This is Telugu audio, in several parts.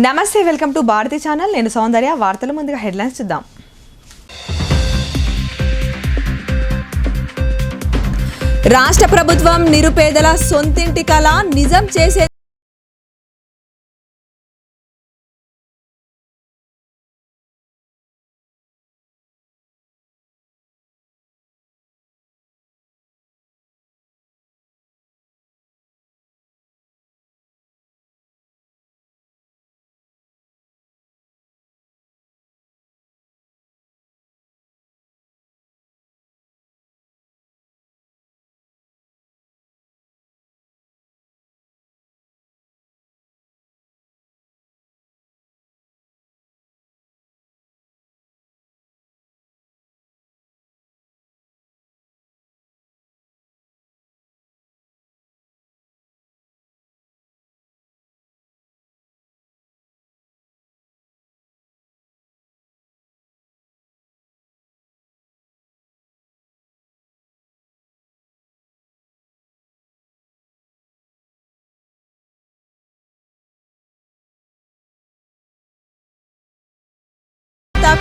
నమస్తే, వెల్కమ్ టు భారతి ఛానల్. నేను సౌందర్య. వార్తల ముందుగా హెడ్లైన్స్ చూద్దాం. రాష్ట్ర ప్రభుత్వం నిరుపేదల సొంతింటి కల నిజం చేసే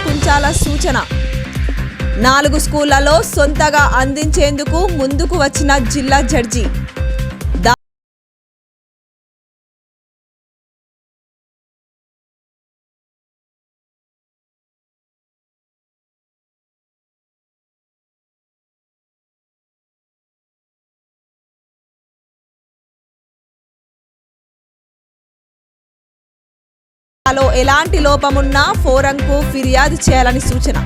కుంచాల సూచన. 4 స్కూళ్లలో సొంతగా అందించేందుకు ముందుకు వచ్చిన జిల్లా జడ్జి. ఎలాంటి లోపమున్నా ఫోరంకు ఫిర్యాదు చేయాలని సూచన.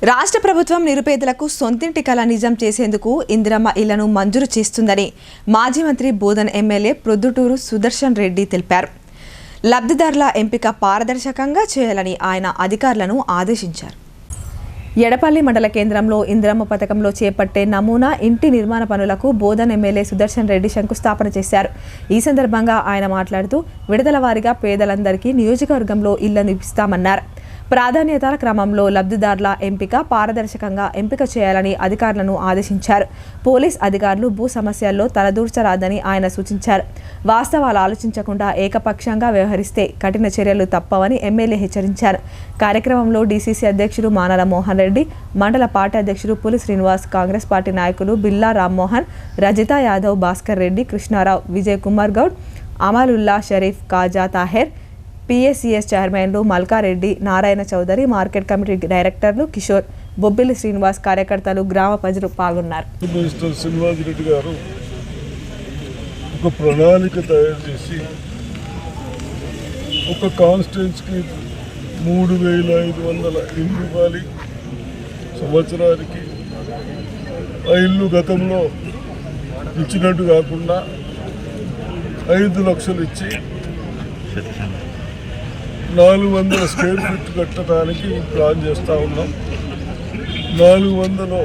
రాష్ట్ర ప్రభుత్వం నిరుపేదలకు సొంతింటి కల నిజం చేసేందుకు ఇందిరమ్మ ఇళ్లను మంజూరు చేస్తుందని మాజీ మంత్రి బోధన్ ఎమ్మెల్యే ప్రొద్దుటూరు సుదర్శన్ రెడ్డి తెలిపారు. లబ్ధిదారుల ఎంపిక పారదర్శకంగా చేయాలని ఆయన అధికారులను ఆదేశించారు. ఎడపల్లి మండల కేంద్రంలో ఇందిరమ్మ పథకంలో చేపట్టే నమూనా ఇంటి నిర్మాణ పనులకు బోధన్ ఎమ్మెల్యే సుదర్శన్ రెడ్డి శంకుస్థాపన చేశారు. ఈ సందర్భంగా ఆయన మాట్లాడుతూ విడతల వారీగా పేదలందరికీ నియోజకవర్గంలో ఇళ్లను ఇస్తామన్నారు. ప్రాధాన్యతల క్రమంలో లబ్ధిదారుల ఎంపిక పారదర్శకంగా ఎంపిక చేయాలని అధికారులను ఆదేశించారు. పోలీస్ అధికారులు భూ సమస్యల్లో తలదూర్చరాదని ఆయన సూచించారు. వాస్తవాలు ఆలోచించకుండా ఏకపక్షంగా వ్యవహరిస్తే కఠిన చర్యలు తప్పవని ఎమ్మెల్యే హెచ్చరించారు. కార్యక్రమంలో డీసీసీ అధ్యక్షుడు మానల మోహన్ రెడ్డి, మండల పార్టీ అధ్యక్షుడు పులి శ్రీనివాస్, కాంగ్రెస్ పార్టీ నాయకులు బిల్లా రామ్మోహన్, రజితా యాదవ్, భాస్కర్ రెడ్డి, కృష్ణారావు, విజయ్ కుమార్ గౌడ్, అమలుల్లా షరీఫ్, కాజా తాహెర్, పిఎస్సిఎస్ చైర్మన్లు మల్కారెడ్డి, నారాయణ చౌదరి, మార్కెట్ కమిటీ డైరెక్టర్లు కిషోర్, బొబ్బిలి శ్రీనివాస్, కార్యకర్తలు, గ్రామ ప్రజలు పాల్గొన్నారు. మినిస్టర్ శ్రీనివాస్ రెడ్డి గారు ఒక ప్రణాళిక తయారు చేసి ఒక కాన్స్టిట్యున్సీకి 3,500 ఇల్లు ఇవ్వాలి సంవత్సరానికి. ఆ ఇల్లు గతంలో ఇచ్చినట్టు కాకుండా 5 లక్షలు ఇచ్చి 400 స్క్వేర్ ఫీట్ కట్టడానికి ప్లాన్ చేస్తూ ఉన్నాం. 400లో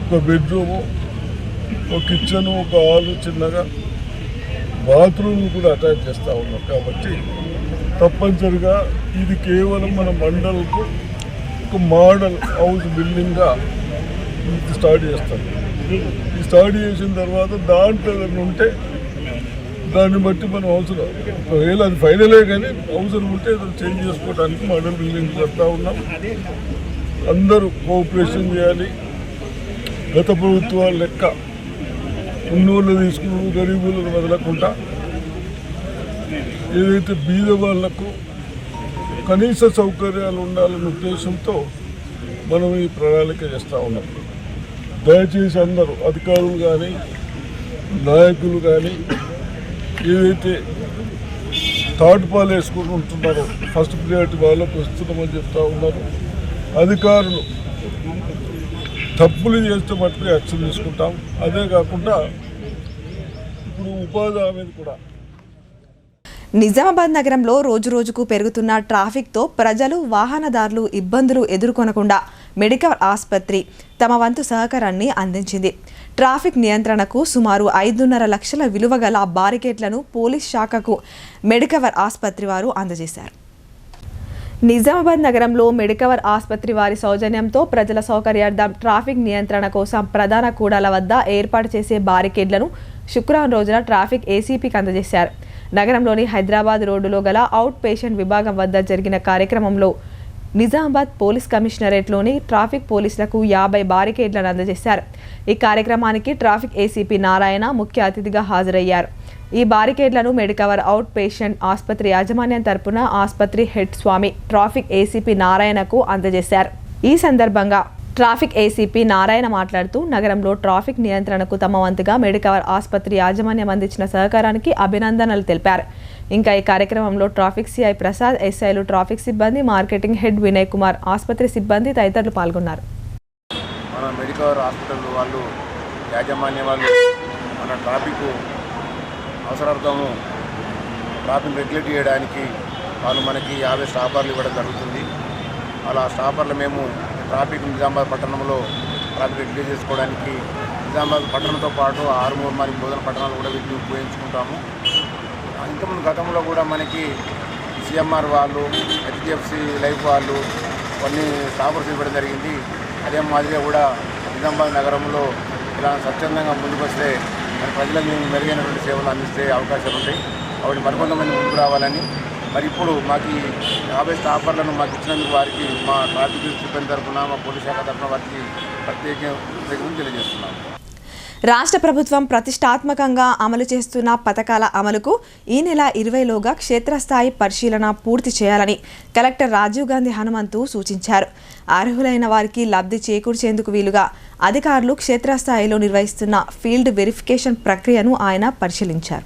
ఒక బెడ్రూము, ఒక కిచెను, ఒక హాలు, చిన్నగా బాత్రూమ్ కూడా అటాచ్ చేస్తూ ఉన్నాం. కాబట్టి తప్పనిసరిగా ఇది కేవలం మన మండలకు ఒక మోడల్ హౌస్ బిల్డింగ్గా స్టార్ట్ చేస్తాం. ఈ స్టార్ట్ చేసిన తర్వాత దాంట్లో ఏదైనా ఉంటే దాన్ని బట్టి మనం అవసరం, ఒకవేళ అది ఫైనలే కానీ అవసరం ఉంటే అది చేంజ్ చేసుకోవడానికి మోడల్ బిల్డింగ్ కడతా ఉన్నాం. అందరూ కోఆపరేషన్ చేయాలి. గత ప్రభుత్వాల లెక్క ఉన్నోళ్ళు తీసుకుని గరీబులను వదలకుండా ఏదైతే బీద వాళ్లకు కనీస సౌకర్యాలు ఉండాలనే ఉద్దేశంతో మనం ఈ ప్రణాళిక చేస్తూ ఉన్నాం. దయచేసి అందరూ అధికారులు కానీ నాయకులు కానీ ఏదైతే థర్డ్ పాలు వేసుకుని ఉంటున్నారో ఫస్ట్ ప్రియారిటీ వాళ్ళకు వస్తున్నామని చెప్తా ఉన్నారు. అధికారులు తప్పులు చేస్తే మటుకు యాక్షన్ తీసుకుంటాం. అదే కాకుండా ఇప్పుడు ఉపాధి అనేది కూడా. నిజామాబాద్ నగరంలో రోజురోజుకు పెరుగుతున్న ట్రాఫిక్తో ప్రజలు, వాహనదారులు ఇబ్బందులు ఎదుర్కొనకుండా మెడికల్ ఆసుపత్రి తమ వంతు సహకారాన్ని అందించింది. ట్రాఫిక్ నియంత్రణకు సుమారు 5.5 లక్షల విలువ గల బారికేడ్లను పోలీస్ శాఖకు మెడికవర్ ఆసుపత్రి వారు అందజేశారు. నిజామాబాద్ నగరంలో మెడికవర్ ఆసుపత్రి వారి సౌజన్యంతో ప్రజల సౌకర్యార్థం ట్రాఫిక్ నియంత్రణ కోసం ప్రధాన కూడల వద్ద ఏర్పాటు చేసే బారికేడ్లను శుక్రవారం రోజున ట్రాఫిక్ ఏసీపీకి అందజేశారు. నగరంలోని హైదరాబాద్ రోడ్డులో గల అవుట్ పేషెంట్ విభాగం వద్ద జరిగిన కార్యక్రమంలో నిజామాబాద్ పోలీస్ కమిషనరేట్లోని ట్రాఫిక్ పోలీసులకు 50 బారికేడ్లను అందజేశారు. ఈ కార్యక్రమానికి ట్రాఫిక్ ఏసీపీ నారాయణ ముఖ్య అతిథిగా హాజరయ్యారు. ఈ బారికేడ్లను మెడికవర్ అవుట్ పేషెంట్ ఆసుపత్రి యాజమాన్యం తరపున ఆసుపత్రి హెడ్ స్వామి ట్రాఫిక్ ఏసీపీ నారాయణకు అందజేశారు. ఈ సందర్భంగా ట్రాఫిక్ ఏసీపీ నారాయణ మాట్లాడుతూ నగరంలో ట్రాఫిక్ నియంత్రణకు తమ వంతుగా మెడికవర్ ఆసుపత్రి యాజమాన్యం అందించిన సహకారానికి అభినందనలు తెలిపారు. ఇంకా ఈ కార్యక్రమంలో ట్రాఫిక్ సిఐ ప్రసాద్, ఎస్ఐలు, ట్రాఫిక్ సిబ్బంది, మార్కెటింగ్ హెడ్ వినయ్ కుమార్, ఆసుపత్రి సిబ్బంది తదితరులు పాల్గొన్నారు. మన మెడికవర్ హాస్పిటల్ వాళ్ళు యాజమాన్య వాళ్ళు మన ట్రాఫిక్ అవసరార్థము ట్రాఫిక్ రెగ్యులేట్ చేయడానికి వాళ్ళు మనకి 50 స్టాపర్లు ఇవ్వడం జరుగుతుంది. అలా స్టాపర్లు మేము ట్రాఫిక్ నిజామాబాద్ పట్టణంలో ట్రాఫిక్ రెగ్యులేట్ చేసుకోవడానికి నిజామాబాద్ పట్టణంతో పాటు ఆరుమూరు మరియు బోధన పట్టణాలు కూడా వీటిని ఉపయోగించుకుంటాము. ఇంతకుముందు గతంలో కూడా మనకి సిఎంఆర్ వాళ్ళు, హెచ్డిఎఫ్సి లైఫ్ వాళ్ళు కొన్ని స్టాపర్స్ ఇవ్వడం జరిగింది. అదే మాదిరిగా కూడా నిజామాబాద్ నగరంలో ఇలా స్వచ్ఛందంగా ముందుకు వస్తే మరి ప్రజలకు మెరుగైనటువంటి సేవలు అందిస్తే అవకాశాలు ఉంటాయి. కాబట్టి మరికొంతమంది ముందుకు రావాలని మరి ఇప్పుడు మాకు 50 స్టాపర్లను మాకు ఇచ్చినందుకు వారికి మా ట్రాఫిక్ సిబ్బంది తరఫున, మా పోలీస్ శాఖ తరఫున వారికి ప్రత్యేక తెలియజేస్తున్నాము. రాష్ట్ర ప్రభుత్వం ప్రతిష్టాత్మకంగా అమలు చేస్తున్న పథకాల అమలుకు ఈ నెల 20లోగా క్షేత్రస్థాయి పరిశీలన పూర్తి చేయాలని కలెక్టర్ రాజీవ్ గాంధీ హనుమంతు సూచించారు. అర్హులైన వారికి లబ్ధి చేకూర్చేందుకు వీలుగా అధికారులు క్షేత్రస్థాయిలో నిర్వహిస్తున్న ఫీల్డ్ వెరిఫికేషన్ ప్రక్రియను ఆయన పరిశీలించారు.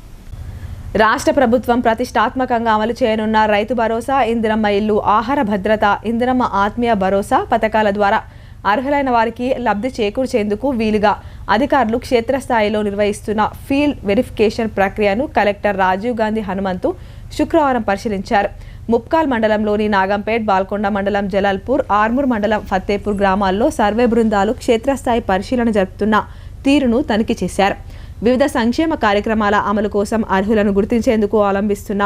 రాష్ట్ర ప్రభుత్వం ప్రతిష్టాత్మకంగా అమలు చేయనున్న రైతు భరోసా, ఇందిరమ్మ ఇల్లు, ఆహార భద్రత, ఇందిరమ్మ ఆత్మీయ భరోసా పథకాల ద్వారా అర్హులైన వారికి లబ్ధి చేకూర్చేందుకు వీలుగా అధికారులు క్షేత్రస్థాయిలో నిర్వహిస్తున్న ఫీల్డ్ వెరిఫికేషన్ ప్రక్రియను కలెక్టర్ రాజీవ్ గాంధీ హనుమంతు శుక్రవారం పరిశీలించారు. ముప్కాల్ మండలంలోని నాగంపేట్, బాల్కొండ మండలం జలాల్పూర్, ఆర్మూర్ మండలం ఫత్తేపూర్ గ్రామాల్లో సర్వే బృందాలు క్షేత్రస్థాయి పరిశీలన జరుపుతున్న తీరును తనిఖీ చేశారు. వివిధ సంక్షేమ కార్యక్రమాల అమలు కోసం అర్హులను గుర్తించేందుకు అవలంబిస్తున్న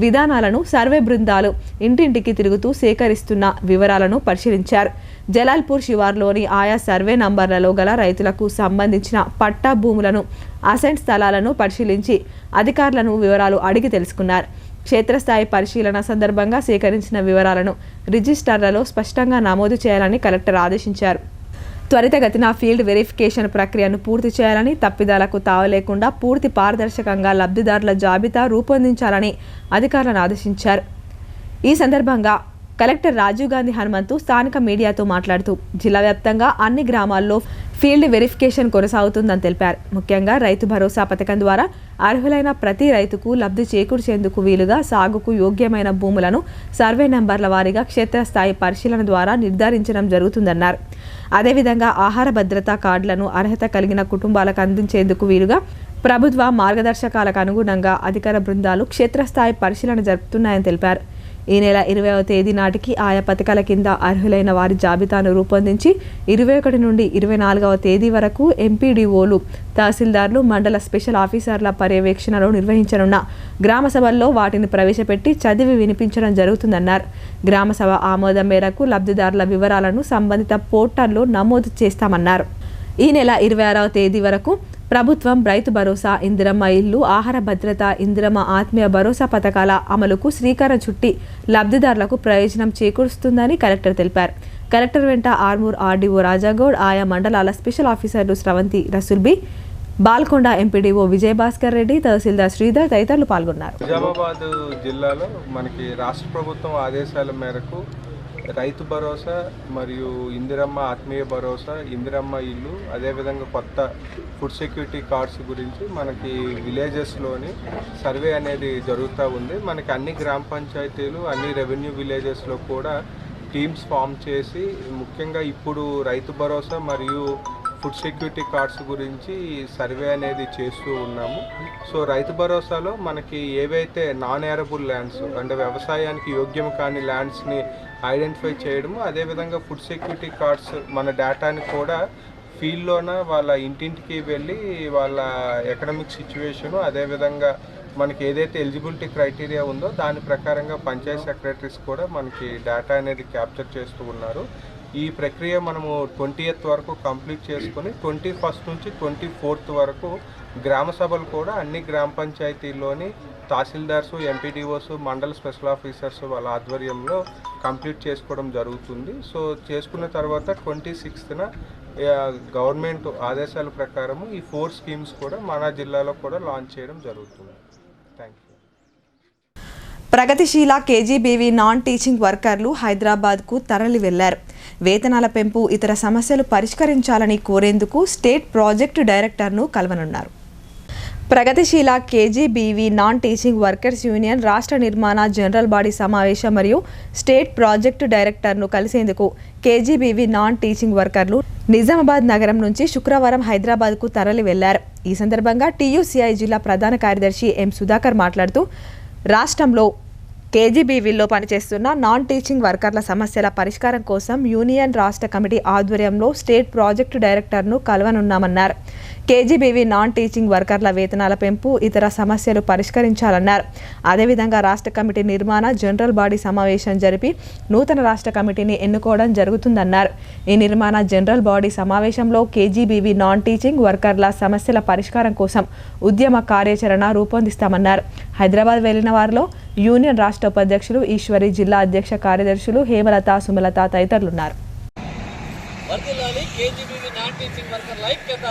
విధానాలను సర్వే బృందాలు ఇంటింటికి తిరుగుతూ సేకరిస్తున్న వివరాలను పరిశీలించారు. జలాల్పూర్ శివార్లోని ఆయా సర్వే నంబర్లలో గల రైతులకు సంబంధించిన పట్టా భూములను, అసెంట్ స్థలాలను పరిశీలించి అధికారులను వివరాలు అడిగి తెలుసుకున్నారు. క్షేత్రస్థాయి పరిశీలన సందర్భంగా సేకరించిన వివరాలను రిజిస్టర్లలో స్పష్టంగా నమోదు చేయాలని కలెక్టర్ ఆదేశించారు. త్వరితగతిన ఫీల్డ్ వెరిఫికేషన్ ప్రక్రియను పూర్తి చేయాలని, తప్పిదాలకు తావలేకుండా పూర్తి పారదర్శకంగా లబ్ధిదారుల జాబితా రూపొందించాలని అధికారులను ఆదేశించారు. ఈ సందర్భంగా కలెక్టర్ రాజీవ్ గాంధీ హనుమంతు స్థానిక మీడియాతో మాట్లాడుతూ జిల్లా వ్యాప్తంగా అన్ని గ్రామాల్లో ఫీల్డ్ వెరిఫికేషన్ కొనసాగుతుందని తెలిపారు. ముఖ్యంగా రైతు భరోసా పథకం ద్వారా అర్హులైన ప్రతి రైతుకు లబ్ధి చేకూర్చేందుకు వీలుగా సాగుకు యోగ్యమైన భూములను సర్వే నెంబర్ల వారీగా క్షేత్రస్థాయి పరిశీలన ద్వారా నిర్ధారించడం జరుగుతుందన్నారు. అదేవిధంగా ఆహార భద్రతా కార్డులను అర్హత కలిగిన కుటుంబాలకు అందించేందుకు వీలుగా ప్రభుత్వ మార్గదర్శకాలకు అనుగుణంగా అధికార బృందాలు క్షేత్రస్థాయి పరిశీలన జరుపుతున్నాయని తెలిపారు. ఈ నెల 20వ తేదీ నాటికి ఆయా పథకాల కింద అర్హులైన వారి జాబితాను రూపొందించి 21 నుండి 24వ తేదీ వరకు ఎంపీడీఓలు, తహసీల్దార్లు, మండల స్పెషల్ ఆఫీసర్ల పర్యవేక్షణలో నిర్వహించనున్న గ్రామ సభల్లో వాటిని ప్రవేశపెట్టి చదివి వినిపించడం జరుగుతుందన్నారు. గ్రామ సభ ఆమోదం మేరకు లబ్ధిదారుల వివరాలను సంబంధిత పోర్టల్లో నమోదు చేస్తామన్నారు. ఈ నెల 26వ తేదీ వరకు ప్రభుత్వం రైతు భరోసా, ఇందిరమ్మ ఇల్లు, ఆహార భద్రత, ఇందిరమ్మ ఆత్మీయ భరోసా పథకాల అమలుకు శ్రీకారం చుట్టి లబ్ధిదారులకు ప్రయోజనం చేకూరుస్తుందని కలెక్టర్ తెలిపారు. కలెక్టర్ వెంట ఆర్మూర్ ఆర్డీఓ రాజాగౌడ్, ఆయా మండలాల స్పెషల్ ఆఫీసర్లు స్రవంతి రసూల్బీ, బాల్కొండ ఎంపీడీఓ విజయభాస్కర్ రెడ్డి, తహసీల్దార్ శ్రీధర్ తదితరులు పాల్గొన్నారు. నిజామాబాద్ జిల్లాలో మనకి రాష్ట్ర ప్రభుత్వం ఆదేశాల మేరకు రైతు భరోసా మరియు ఇందిరమ్మ ఆత్మీయ భరోసా, ఇందిరమ్మ ఇల్లు, అదేవిధంగా కొత్త ఫుడ్ సెక్యూరిటీ కార్డ్స్ గురించి మనకి విలేజెస్లోని సర్వే అనేది జరుగుతూ ఉంది. మనకి అన్ని గ్రామ పంచాయతీలు, అన్ని రెవెన్యూ విలేజెస్లో కూడా టీమ్స్ ఫామ్ చేసి ముఖ్యంగా ఇప్పుడు రైతు భరోసా మరియు ఫుడ్ సెక్యూరిటీ కార్డ్స్ గురించి సర్వే అనేది చేస్తూ ఉన్నాము. సో రైతు భరోసాలో మనకి ఏవైతే నాన్ ఏరబుల్ ల్యాండ్స్ అంటే వ్యవసాయానికి యోగ్యం కాని ల్యాండ్స్ని ఐడెంటిఫై చేయడము, అదేవిధంగా ఫుడ్ సెక్యూరిటీ కార్డ్స్ మన డేటాని కూడా ఫీల్డ్లోన వాళ్ళ ఇంటింటికి వెళ్ళి వాళ్ళ ఎకనామిక్ సిచ్యువేషను, అదేవిధంగా మనకి ఏదైతే ఎలిజిబిలిటీ క్రైటీరియా ఉందో దాని ప్రకారంగా పంచాయత్ సెక్రటరీస్ కూడా మనకి డేటా అనేది క్యాప్చర్ చేస్తూ ఉన్నారు. ఈ ప్రక్రియ మనము 20th వరకు కంప్లీట్ చేసుకొని 21st నుంచి 24th వరకు గ్రామ సభలు కూడా అన్ని గ్రామ పంచాయతీల్లోని తహసీల్దార్సు, ఎంపీడీఓస్, మండల స్పెషల్ ఆఫీసర్స్ వాళ్ళ ఆధ్వర్యంలో కంప్లీట్ చేసుకోవడం జరుగుతుంది. సో చేసుకున్న తర్వాత 26th గవర్నమెంట్ ఆదేశాల ప్రకారము ఈ 4 స్కీమ్స్ కూడా మన జిల్లాలో కూడా లాంచ్ చేయడం జరుగుతుంది. Thank you. ప్రగతిశీల కేజీబీవీ నాన్ టీచింగ్ వర్కర్లు హైదరాబాద్కు తరలి వెళ్లారు. వేతనాల పెంపు, ఇతర సమస్యలు పరిష్కరించాలని కోరేందుకు స్టేట్ ప్రాజెక్టు డైరెక్టర్ను కలవనున్నారు. ప్రగతిశీల KGBV non teaching workers union రాష్ట్ర నిర్మాణ జనరల్ బాడీ సమావేశం మరియు స్టేట్ ప్రాజెక్టు డైరెక్టర్ను కలిసేందుకు కేజీబీవీ నాన్ టీచింగ్ వర్కర్లు నిజామాబాద్ నగరం నుంచి శుక్రవారం హైదరాబాద్కు తరలి వెళ్లారు. ఈ సందర్భంగా టీయూసీఐ జిల్లా ప్రధాన కార్యదర్శి ఎం సుధాకర్ మాట్లాడుతూ రాష్ట్రంలో కేజీబీవీలో పనిచేస్తున్న నాన్ టీచింగ్ వర్కర్ల సమస్యల పరిష్కారం కోసం యూనియన్ రాష్ట్ర కమిటీ ఆధ్వర్యంలో స్టేట్ ప్రాజెక్టు డైరెక్టర్ను కలవనున్నామన్నారు. కేజీబీవీ నాన్ టీచింగ్ వర్కర్ల వేతనాల పెంపు, ఇతర సమస్యలు పరిష్కరించాలన్నారు. అదేవిధంగా రాష్ట్ర కమిటీ నిర్మాణ జనరల్ బాడీ సమావేశం జరిపి నూతన రాష్ట్ర కమిటీని ఎన్నుకోవడం జరుగుతుందన్నారు. ఈ నిర్మాణ జనరల్ బాడీ సమావేశంలో కేజీబీవీ నాన్ టీచింగ్ వర్కర్ల సమస్యల పరిష్కారం కోసం ఉద్యమ కార్యాచరణ రూపొందిస్తామన్నారు. హైదరాబాద్ వెళ్లిన వారిలో యూనియన్ రాష్ట్ర ఉపాధ్యక్షులు ఈశ్వరి, జిల్లా అధ్యక్ష కార్యదర్శులు హేమలత, సుమలత తదితరులున్నారు. వర్ధిల్లాలి కేజీబీవీ నాన్ టీచింగ్ వర్కర్ల ఐక్యత.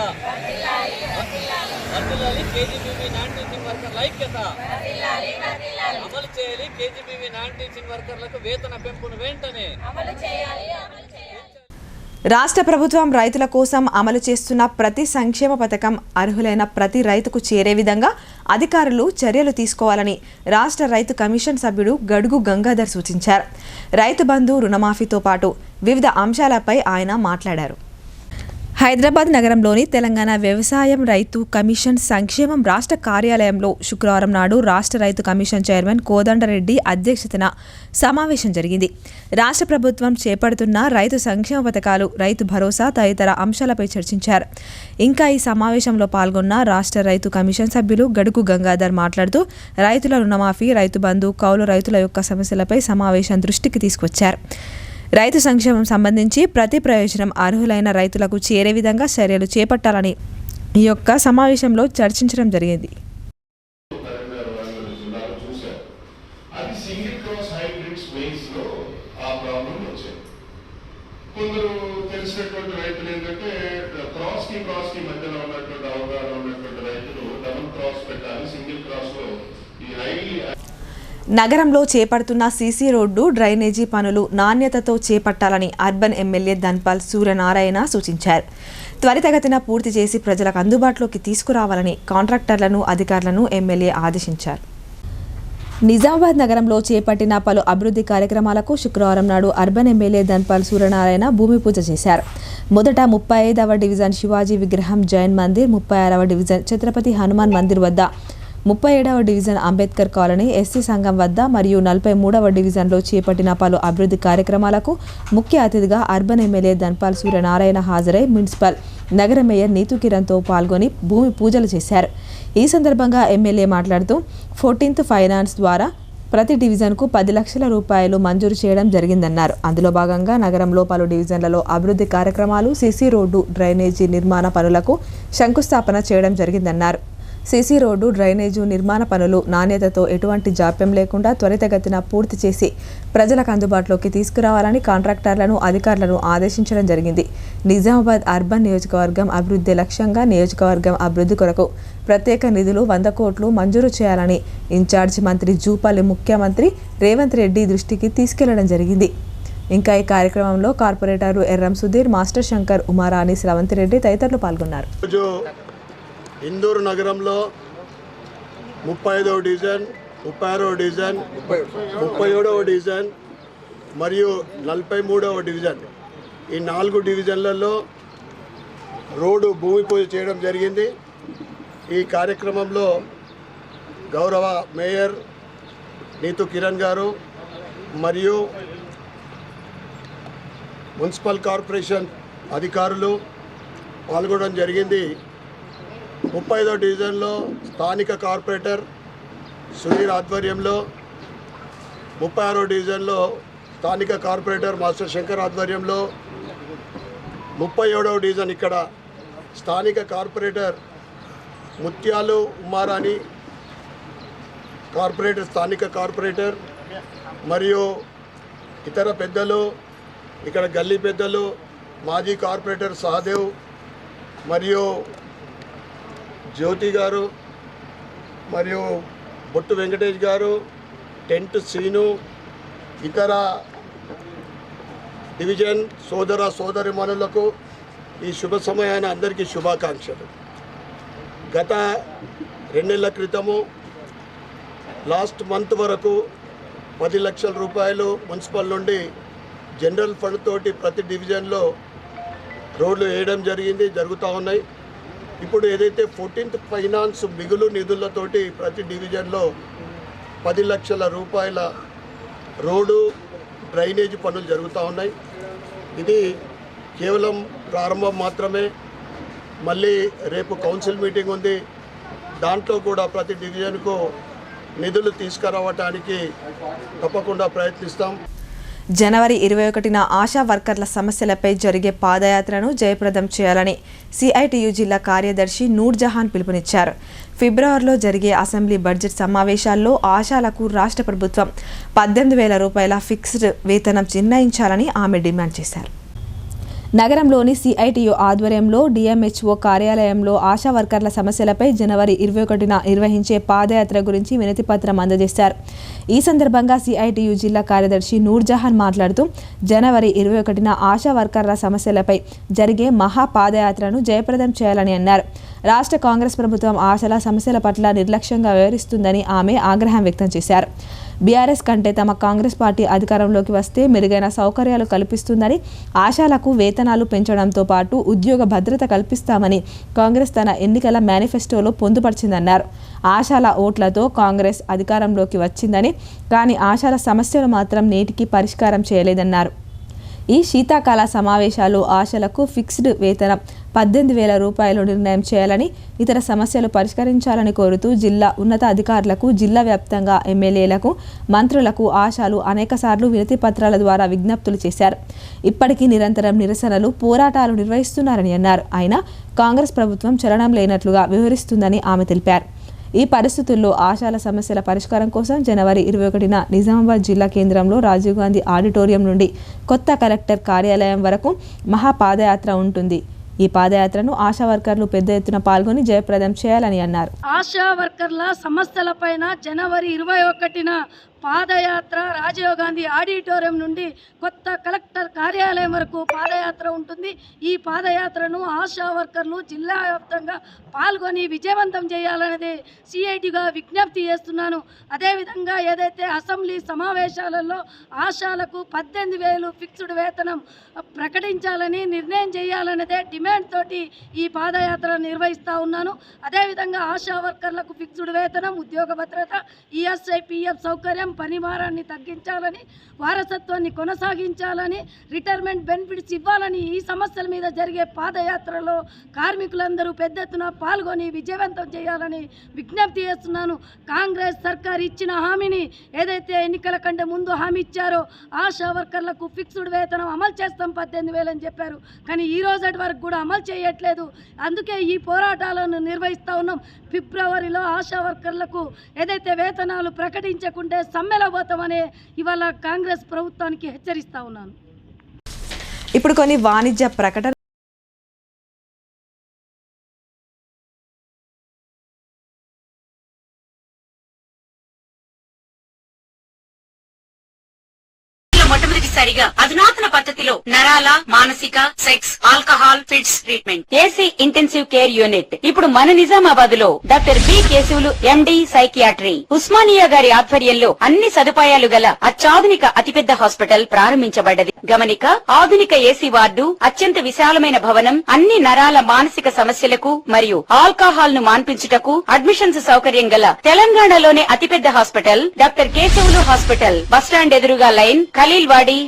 వర్ధిల్లాలి కేజీబీవీ నాన్ టీచింగ్ వర్కర్ల ఐక్యత. అమలు చేయాలి కేజీబీవీ నాన్ టీచింగ్ వర్కర్లకు వేతన పెంపును వెంటనే అమలు చేయాలి. రాష్ట్ర ప్రభుత్వం రైతుల కోసం అమలు చేస్తున్న ప్రతి సంక్షేమ పథకం అర్హులైన ప్రతి రైతుకు చేరే విధంగా అధికారులు చర్యలు తీసుకోవాలని రాష్ట్ర రైతు కమిషన్ సభ్యుడు గడుగు గంగాధర్ సూచించారు. రైతు బంధు, రుణమాఫీతో పాటు వివిధ అంశాలపై ఆయన మాట్లాడారు. హైదరాబాద్ నగరంలోని తెలంగాణ వ్యవసాయం రైతు కమిషన్ సంక్షేమం రాష్ట్ర కార్యాలయంలో శుక్రవారం నాడు రాష్ట్ర రైతు కమిషన్ చైర్మన్ కోదండరెడ్డి అధ్యక్షతన సమావేశం జరిగింది. రాష్ట్ర ప్రభుత్వం చేపడుతున్న రైతు సంక్షేమ పథకాలు, రైతు భరోసా తదితర అంశాలపై చర్చించారు. ఇంకా ఈ సమావేశంలో పాల్గొన్న రాష్ట్ర రైతు కమిషన్ సభ్యులు గడుగు గంగాధర్ మాట్లాడుతూ రైతుల రుణమాఫీ, రైతు బంధు, కౌలు రైతుల యొక్క సమస్యలపై సమావేశం దృష్టికి తీసుకొచ్చారు. రైతు సంక్షేమం సంబంధించి ప్రతి ప్రయోజనం అర్హులైన రైతులకు చేరే విధంగా చర్యలు చేపట్టాలని ఈ యొక్క సమావేశంలో చర్చించడం జరిగింది. కొందరు తెలిసినటువంటి రైతులు ఏంటంటే క్రాస్ కి మధ్యలో ఉన్నటువంటి అవగాహన ఉన్నటువంటి రైతులు డబుల్ క్రాస్ పెట్టాలి, సింగిల్ క్రాస్ లో ఈ హైలీ నగరంలో చేపడుతున్న సీసీ రోడ్డు, డ్రైనేజీ పనులు నాణ్యతతో చేపట్టాలని అర్బన్ ఎమ్మెల్యే ధన్పాల్ సూర్యనారాయణ సూచించారు. త్వరితగతిన పూర్తి చేసి ప్రజలకు అందుబాటులోకి తీసుకురావాలని కాంట్రాక్టర్లను, అధికారులను ఎమ్మెల్యే ఆదేశించారు. నిజామాబాద్ నగరంలో చేపట్టిన పలు అభివృద్ధి కార్యక్రమాలకు శుక్రవారం నాడు అర్బన్ ఎమ్మెల్యే ధన్పాల్ సూర్యనారాయణ భూమి పూజ చేశారు. మొదట 35వ డివిజన్ శివాజీ విగ్రహం జైన్ మందిర్, 36వ డివిజన్ ఛత్రపతి హనుమాన్ మందిర్ వద్ద, 37వ డివిజన్ అంబేద్కర్ కాలనీ, ఎస్సీ సంఘం వద్ద మరియు 43వ డివిజన్లో చేపట్టిన పలు అభివృద్ధి కార్యక్రమాలకు ముఖ్య అతిథిగా అర్బన్ ఎమ్మెల్యే ధన్పాల్ సూర్యనారాయణ హాజరై మున్సిపల్ నగర మేయర్ నీతు కిరణ్తో పాల్గొని భూమి పూజలు చేశారు. ఈ సందర్భంగా ఎమ్మెల్యే మాట్లాడుతూ 14th ఫైనాన్స్ ద్వారా ప్రతి డివిజన్కు 10 లక్షల రూపాయలు మంజూరు చేయడం జరిగిందన్నారు. అందులో భాగంగా నగరంలో పలు డివిజన్లలో అభివృద్ధి కార్యక్రమాలు, సీసీ రోడ్డు, డ్రైనేజీ నిర్మాణ పనులకు శంకుస్థాపన చేయడం జరిగిందన్నారు. సీసీ రోడ్డు, డ్రైనేజు నిర్మాణ పనులు నాణ్యతతో ఎటువంటి జాప్యం లేకుండా త్వరితగతిన పూర్తి చేసి ప్రజలకు అందుబాటులోకి తీసుకురావాలని కాంట్రాక్టర్లను, అధికారులను ఆదేశించడం జరిగింది. నిజామాబాద్ అర్బన్ నియోజకవర్గం అభివృద్ధి లక్ష్యంగా నియోజకవర్గం అభివృద్ధి కొరకు ప్రత్యేక నిధులు 100 కోట్లు మంజూరు చేయాలని ఇన్ఛార్జ్ మంత్రి జూపల్లి ముఖ్యమంత్రి రేవంత్ రెడ్డి దృష్టికి తీసుకెళ్లడం జరిగింది. ఇంకా ఈ కార్యక్రమంలో కార్పొరేటర్లు ఎర్రం సుధీర్, మాస్టర్ శంకర్, ఉమారాణి, స్రవంతి రెడ్డి తదితరులు పాల్గొన్నారు. ఇందూరు నగరంలో 35వ డివిజన్, 36వ డివిజన్, 37వ డివిజన్ మరియు 43వ డివిజన్, ఈ 4 డివిజన్లలో రోడ్డు భూమి పూజ చేయడం జరిగింది. ఈ కార్యక్రమంలో గౌరవ మేయర్ నీతు కిరణ్ గారు మరియు మున్సిపల్ కార్పొరేషన్ అధికారులు పాల్గొనడం జరిగింది. 35వ డివిజన్లో స్థానిక కార్పొరేటర్ సుధీర్ ఆధ్వర్యంలో 36వ డివిజన్లో స్థానిక కార్పొరేటర్ మాస్టర్ శంకర్ ఆధ్వర్యంలో 37వ డివిజన్ ఇక్కడ స్థానిక కార్పొరేటర్ ముత్యాలు ఉమారాణి కార్పొరేటర్ స్థానిక కార్పొరేటర్ మరియు ఇతర పెద్దలు ఇక్కడ గల్లీ పెద్దలు మాజీ కార్పొరేటర్ సహదేవ్ మరియు జ్యోతి గారు మరియు బొట్టు వెంకటేష్ గారు టెంట్ సీను ఇతర డివిజన్ సోదర సోదరిమణులకు ఈ శుభ సమయాన అందరికీ శుభాకాంక్షలు. గత 2 నెలల క్రితము లాస్ట్ మంత్ వరకు 10 లక్షల రూపాయలు మున్సిపల్ నుండి జనరల్ ఫండ్ తోటి ప్రతి డివిజన్లో రోడ్లు వేయడం జరుగుతూ ఉన్నాయి. ఇప్పుడు ఏదైతే 14th ఫైనాన్స్ మిగులు నిధులతోటి ప్రతి డివిజన్లో 10 లక్షల రూపాయల రోడ్డు డ్రైనేజ్ పనులు జరుగుతూ ఉన్నాయి. ఇది కేవలం ప్రారంభం మాత్రమే. మళ్ళీ రేపు కౌన్సిల్ మీటింగ్ ఉంది. దాంట్లో కూడా ప్రతి డివిజన్కు నిధులు తీసుకురావడానికి తప్పకుండా ప్రయత్నిస్తాం. జనవరి 21న ఆశా వర్కర్ల సమస్యలపై జరిగే పాదయాత్రను జయప్రదం చేయాలని సిఐటియు జిల్లా కార్యదర్శి నూర్జహాన్ పిలుపునిచ్చారు. ఫిబ్రవరిలో జరిగే అసెంబ్లీ బడ్జెట్ సమావేశాల్లో ఆశాలకు రాష్ట్ర ప్రభుత్వం 18,000 రూపాయల ఫిక్స్డ్ వేతనం నిర్ణయించాలని ఆమె డిమాండ్ చేశారు. నగరంలోని సిఐటియు ఆధ్వర్యంలో డిఎంహెచ్ఓ కార్యాలయంలో ఆశా వర్కర్ల సమస్యలపై జనవరి 21న నిర్వహించే పాదయాత్ర గురించి వినతి పత్రం అందజేశారు. ఈ సందర్భంగా సిఐటియు జిల్లా కార్యదర్శి నూర్జహాన్ మాట్లాడుతూ జనవరి 21న ఆశా వర్కర్ల సమస్యలపై జరిగే మహా పాదయాత్రను జయప్రదం చేయాలని అన్నారు. రాష్ట్ర కాంగ్రెస్ ప్రభుత్వం ఆశల సమస్యల పట్ల నిర్లక్ష్యంగా వ్యవహరిస్తుందని ఆమె ఆగ్రహం వ్యక్తం చేశారు. బీఆర్ఎస్ కంటే తమ కాంగ్రెస్ పార్టీ అధికారంలోకి వస్తే మెరుగైన సౌకర్యాలు కల్పిస్తుందని, ఆశాలకు వేతనాలు పెంచడంతో పాటు ఉద్యోగ భద్రత కల్పిస్తామని కాంగ్రెస్ తన ఎన్నికల మేనిఫెస్టోలో పొందుపరిచిందన్నారు. ఆశాల ఓట్లతో కాంగ్రెస్ అధికారంలోకి వచ్చిందని, కానీ ఆశాల సమస్యలు మాత్రం నేటికి పరిష్కారం చేయలేదన్నారు. ఈ శీతాకాల సమావేశాలు ఆశలకు ఫిక్స్డ్ వేతనం 18,000 రూపాయలు నిర్ణయం చేయాలని, ఇతర సమస్యలు పరిష్కరించాలని కోరుతూ జిల్లా ఉన్నత అధికారులకు, జిల్లా వ్యాప్తంగా ఎమ్మెల్యేలకు, మంత్రులకు ఆశాలు అనేకసార్లు వినతి పత్రాల ద్వారా విజ్ఞప్తులు చేశారు. ఇప్పటికీ నిరంతరం నిరసనలు, పోరాటాలు నిర్వహిస్తున్నారని అన్నారు. అయినా కాంగ్రెస్ ప్రభుత్వం చలనం లేనట్లుగా వ్యవహరిస్తుందని ఆమె తెలిపారు. ఈ పరిస్థితుల్లో ఆశాల సమస్యల పరిష్కారం కోసం జనవరి 21న నిజామాబాద్ జిల్లా కేంద్రంలో రాజీవ్ గాంధీ ఆడిటోరియం నుండి కొత్త కలెక్టర్ కార్యాలయం వరకు మహాపాదయాత్ర ఉంటుంది. ఈ పాదయాత్రను ఆశా వర్కర్లు పెద్ద ఎత్తున పాల్గొని జయప్రదం చేయాలని అన్నారు. ఆశా వర్కర్ల సమస్యలపైన జనవరి 21న పాదయాత్ర రాజీవ్ గాంధీ ఆడిటోరియం నుండి కొత్త కలెక్టర్ కార్యాలయం వరకు పాదయాత్ర ఉంటుంది. ఈ పాదయాత్రను ఆశా వర్కర్లు జిల్లా వ్యాప్తంగా పాల్గొని విజయవంతం చేయాలనేది సిఐటిగా విజ్ఞప్తి చేస్తున్నాను. అదేవిధంగా ఏదైతే అసెంబ్లీ సమావేశాలలో ఆశాలకు 18,000 ఫిక్స్డ్ వేతనం ప్రకటించాలని నిర్ణయం చేయాలనేదే డిమాండ్ తోటి ఈ పాదయాత్ర నిర్వహిస్తూ ఉన్నాను. అదేవిధంగా ఆశా వర్కర్లకు ఫిక్స్డ్ వేతనం, ఉద్యోగ భద్రత, ఈఎస్ఐ, పిఎఫ్ సౌకర్యం, పని భారాన్ని తగ్గించాలని, వారసత్వాన్ని కొనసాగించాలని, రిటైర్మెంట్ బెనిఫిట్స్ ఇవ్వాలని ఈ సమస్యల మీద జరిగే పాదయాత్రలో కార్మికులందరూ పెద్ద ఎత్తున పాల్గొని విజయవంతం చేయాలని విజ్ఞప్తి చేస్తున్నాను. కాంగ్రెస్ సర్కార్ ఇచ్చిన హామీని ఏదైతే ఎన్నికల కంటే ముందు హామీ ఇచ్చారో ఆశా వర్కర్లకు ఫిక్స్డ్ వేతనం అమలు చేస్తాం 18,000 అని చెప్పారు. కానీ ఈ రోజటి వరకు కూడా అమలు చేయట్లేదు. అందుకే ఈ పోరాటాలను నిర్వహిస్తూ ఉన్నాం. ఫిబ్రవరిలో ఆశా వర్కర్లకు ఏదైతే వేతనాలు ప్రకటించకుంటే సమ్మెలో పోతామని ఇవాళ కాంగ్రెస్ ప్రభుత్వానికి హెచ్చరిస్తా ఉన్నాను. ఇప్పుడు కొన్ని వాణిజ్య ప్రకటన. మొట్టమొదటిసారిగా అధునాతన పద్ధతిలో నరాల, మానసిక, sex, alcohol, fits treatment, AC intensive care unit ఇప్పుడు మన నిజామాబాద్ లో doctor B Keshavulu MD psychiatry, Osmania గారి ఆధ్వర్యంలో అన్ని సదుపాయాలు గల అత్యాధునిక అతిపెద్ద హాస్పిటల్ ప్రారంభించబడ్డది. గమనిక, ఆధునిక ఏసీ వార్డు, అత్యంత విశాలమైన భవనం, అన్ని నరాల మానసిక సమస్యలకు మరియు ఆల్కహాల్ ను మాన్పించుటకు అడ్మిషన్స్ సౌకర్యం గల తెలంగాణలోనే అతిపెద్ద hospital doctor Keshavulu hospital. Bus stand ఎదురుగా లైన్, ఖలీల్వాడి.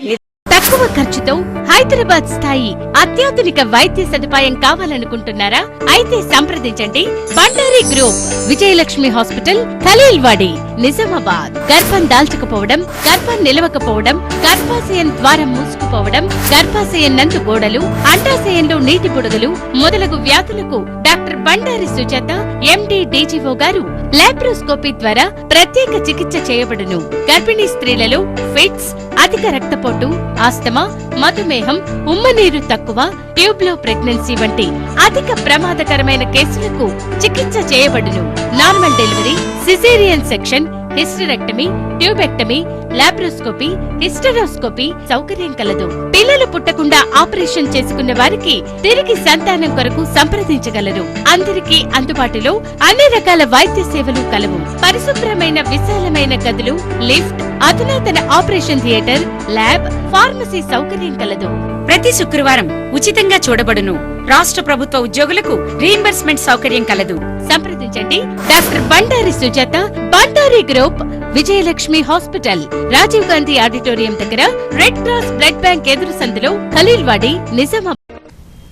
తక్కువ ఖర్చుతో హైదరాబాద్ స్థాయి అత్యాధునిక వైద్య సదుపాయం కావాలనుకుంటున్నారా? అయితే సంప్రదించండి బండారి గ్రూప్, విజయలక్ష్మి హాస్పిటల్, ఖలీల్వాడి, నిజామాబాద్. గర్భం దాల్చకపోవడం, గర్భం నిలవకపోవడం, గర్భాశయం ద్వారం మూసుకుపోవడం, గర్భాశయం నందు గోడలు, అండాశయంలో నీటి బుడగలు మొదలగు వ్యాధులకు డాక్టర్ బండారి సుజాత ఎండి డీజీఓ గారు లాప్రోస్కోపీ ద్వారా ప్రత్యేక చికిత్స చేయబడును. గర్భిణీ స్త్రీలలో ఫిట్స్, అధిక రక్తపోటు, ఆస్తమా, మధుమేహం, ఉమ్మనీరు తక్కువ, ట్యూబ్లో ప్రెగ్నెన్సీ వంటి అధిక ప్రమాదకరమైన కేసులకు చికిత్స చేయబడును. Normal delivery, caesarean section, hysterectomy, tubectomy, laparoscopy, hysteroscopy సౌకర్యం కలదు. పిల్లలు పుట్టకుండా ఆపరేషన్ చేసుకున్న వారికి తిరిగి సంతానం కొరకు సంప్రదించగలరు. అందరికీ అందుబాటులో అన్ని రకాల వైద్య సేవలు కలవు. పరిశుభ్రమైన విశాలమైన గదులు, లిఫ్ట్, అధునాతన ఆపరేషన్ థియేటర్, ల్యాబ్, ఫార్మసీ సౌకర్యం కలదు. ప్రతి శుక్రవారం ఉచితంగా చూడబడును. రాష్ట్ర ప్రభుత్వ ఉద్యోగులకు రీయింబర్స్మెంట్ సౌకర్యం కలదు. సంప్రదించండి doctor Bandari Sujatha, Bandari group, Vijayalakshmi hospital, Rajiv Gandhi auditorium దగ్గర, రెడ్ క్రాస్ బ్లడ్ బ్యాంక్ ఎదురు సందులో, ఖలీల్వాడి, నిజామాబాద్.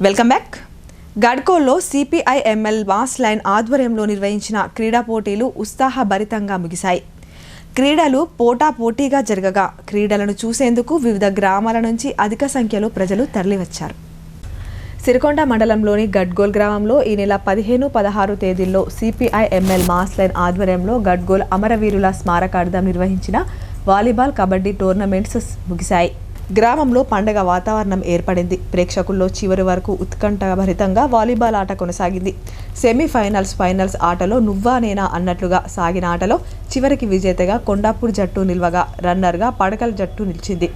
Welcome back. గడ్కోల్లో సిపిఐ-ఎంఎల్ మాస్ లైన్ ఆధ్వర్యంలో నిర్వహించిన క్రీడా పోటీలు ఉత్సాహభరితంగా ముగిశాయి. క్రీడలు పోటాపోటీగా జరగగా క్రీడలను చూసేందుకు వివిధ గ్రామాల నుంచి అధిక సంఖ్యలో ప్రజలు తరలివచ్చారు. సిరికొండ మండలంలోని గడ్గోల్ గ్రామంలో ఈ నెల 15, 16 తేదీల్లో సిపిఐ-ఎంఎల్ మాస్ లైన్ ఆధ్వర్యంలో గడ్గోల్ అమరవీరుల స్మారకార్థం నిర్వహించిన వాలీబాల్, కబడ్డీ టోర్నమెంట్స్ ముగిశాయి. గ్రామంలో పండగ వాతావరణం ఏర్పడింది. ప్రేక్షకుల్లో చివరి వరకు ఉత్కంఠభరితంగా వాలీబాల్ ఆట కొనసాగింది. సెమీఫైనల్స్, ఫైనల్స్ ఆటలో నువ్వా నేనా అన్నట్లుగా సాగిన ఆటలో చివరికి విజేతగా కొండాపూర్ జట్టు నిల్వగా, రన్నర్గా పడకల్ జట్టు నిలిచింది.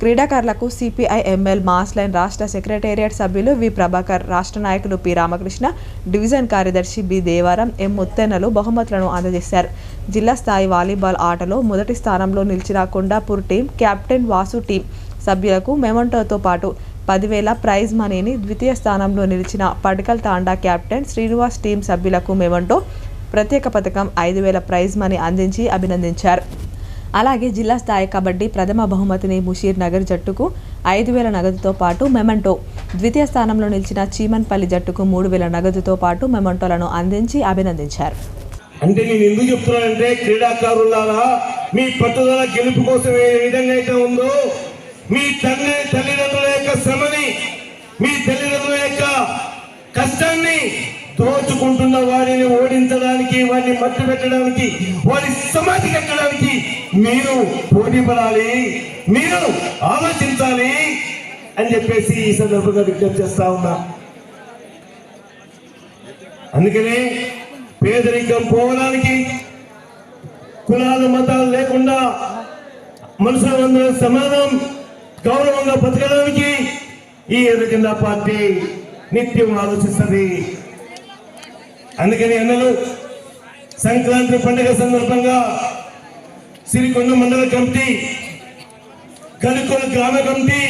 క్రీడాకారులకు సిపిఐ-ఎంఎల్ మాస్ లైన్ రాష్ట్ర సెక్రటేరియట్ సభ్యులు వి ప్రభాకర్, రాష్ట్ర నాయకులు పి రామకృష్ణ, డివిజన్ కార్యదర్శి బి దేవారం, ఎం ముత్తెన్నలు బహుమతులను అందజేశారు. జిల్లా స్థాయి వాలీబాల్ ఆటలో మొదటి స్థానంలో నిలిచిన Kondapur team captain Vasu team సభ్యులకు మెమంటోతో పాటు 10,000 ప్రైజ్ మనీని, ద్వితీయ స్థానంలో నిలిచిన పడకల్ తాండా కెప్టెన్ శ్రీనివాస్ టీం సభ్యులకు మెమంటో, ప్రత్యేక పథకం 5,000 ప్రైజ్ మనీ అందించి అభినందించారు. అలాగే జిల్లా స్థాయి కబడ్డీ ప్రథమ బహుమతిని ముషీర్ నగర్ జట్టుకు 5,000 నగదుతో పాటు మెమంటో, ద్వితీయ స్థానంలో నిలిచిన చీమన్పల్లి జట్టుకు 3,000 నగదుతో పాటు మెమంటోలను అందించి అభినందించారు. అంటే నేను ఎందుకు చెప్తున్నానంటే, క్రీడాకారులారా మీ పట్టుదల గెలుపు కోసం ఏ విధంగా అయితే ఉందో, మీ తల్లిదండ్రుల యొక్క శ్రమని, మీ తల్లిదండ్రుల యొక్క కష్టాన్ని దోచుకుంటున్న వారిని ఓడించడానికి, వారిని మట్టు పెట్టడానికి, వారి సమాధి కట్టడానికి మీరు పోటీ పడాలి, మీరు ఆలోచించాలి అని చెప్పేసి ఈ సందర్భంగా విజ్ఞప్తి చేస్తా ఉన్నా. అందుకనే పేదరికం పోవడానికి, కులాలు మతాలు లేకుండా మనుషులందరూ సమానం గౌరవంగా బతకడానికి ఈ ఎర్రజెండా పార్టీ నిత్యం ఆలోచిస్తుంది. అందుకని అన్నలు సంక్రాంతి పండుగ సందర్భంగా సిరికొండ మండల కమిటీ, గడ్కోల్ గ్రామ కమిటీ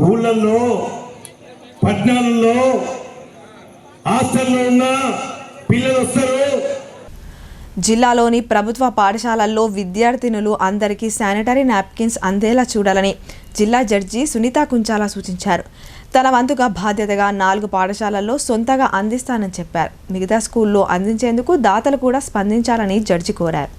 ఊళ్ళల్లో, పట్టణాలలో హాస్టల్లో ఉన్న పిల్లలు వస్తారు. జిల్లాలోని ప్రభుత్వ పాఠశాలల్లో విద్యార్థినులు అందరికీ శానిటరీ నాప్కిన్స్ అందేలా చూడాలని జిల్లా జడ్జి సునీత కుంచాల సూచించారు. తన వంతుగా బాధ్యతగా 4 పాఠశాలల్లో సొంతగా అందిస్తానని చెప్పారు. మిగతా స్కూల్లో అందించేందుకు దాతలు కూడా స్పందించాలని జడ్జి కోరారు.